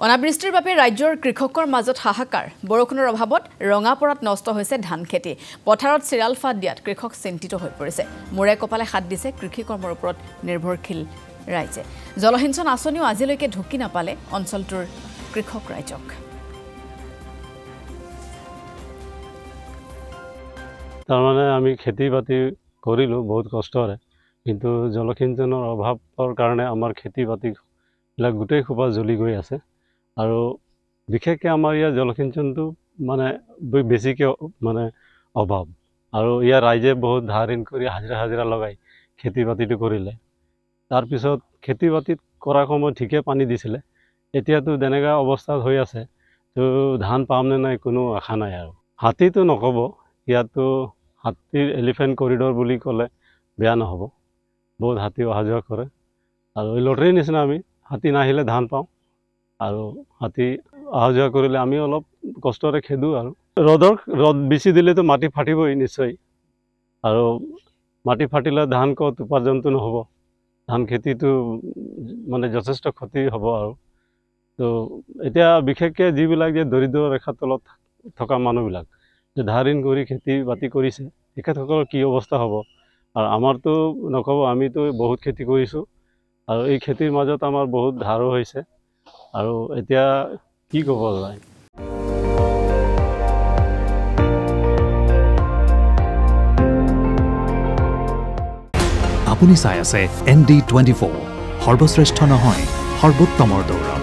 অনাবৃষ্টিৰ বাবে ৰাজ্যৰ কৃষকৰ মাজত হাহাকাৰ বৰষুণৰ অভাৱত ৰঙাপৰাত নষ্ট হৈছে ধান খেতি পথাৰত চিৰাল ফাট দিয়াত কৃষক চিন্তিত হৈ পৰিছে মুৰে কপালে হাত দিছে কৃষি কৰ্মৰ ওপৰত নিৰ্ভৰশীল ৰাইজে জলসিঞ্চন আঁচনিও আজিলৈকে ঢুকি নাপালে অঞ্চলটোৰ কৃষক ৰাইজক তাৰমানে আমি খেতি বাতি কৰিলো বহুত কষ্টৰে কিন্তু জলসিঞ্চনৰ অভাৱৰ কাৰণে আমাৰ খেতি বাতি বিলাক গোটেই খোপা জ্বলি গৈ আছে আৰু বিশেষকৈ আমাৰ ইয়াৰ জলসিঞ্চনটো মানে বেছিকৈ মানে অভাৱ আৰু ইয়াৰ ৰাইজে বহুত ধাৰ ঋণ কৰি হাজিৰা লগাই খেতি বাতিটো কৰিলে তাৰপিছত খেতি বাতিত কৰাৰ সময়ত ঠিকে পানী দিছিলে এতিয়াতো তেনেকুৱা অৱস্থাত হৈ আছে তো ধান পামনে নাই কোনো আশা নাই আৰু হাতীটো নক'ব ইয়াতো হাতীৰ এলিফেণ্ট কৰিডৰ বুলি ক'লে বেয়া নহ'ব বহুত হাতী অহা যোৱা কৰে আৰু এই লটাৰীৰ নিচিনা আমি হাতী নাহিলে ধান পাওঁ আৰু হাতী অহা যোৱা কৰিলে আমি অলপ কষ্টৰে খেদোঁ আৰু ৰ'দ বেছি দিলেতো মাটি ফাটিবই নিশ্চয় আৰু মাটি ফাটিলে ধান ক'ত উপাৰ্জনটো নহ'ব ধান খেতিটো মানে যথেষ্ট ক্ষতি হ'ব আৰু তো এতিয়া বিশেষকৈ যিবিলাক যে দৰিদ্ৰ ৰেখাৰ তলত থকা মানুহবিলাক যে ধাৰ ঋণ কৰি খেতি বাতি কৰিছে তেখেতসকলৰ কি অৱস্থা হ'ব আৰু আমাৰতো নক'ব আমিতো বহুত খেতি কৰিছোঁ আৰু এই খেতিৰ মাজত আমাৰ বহুত ধাৰো হৈছে আৰু এতিয়া কি ক'ব যায় আপুনি চাই আছে ND24 সৰ্বশ্ৰেষ্ঠ নহয় সৰ্বোত্তমৰ দৌৰ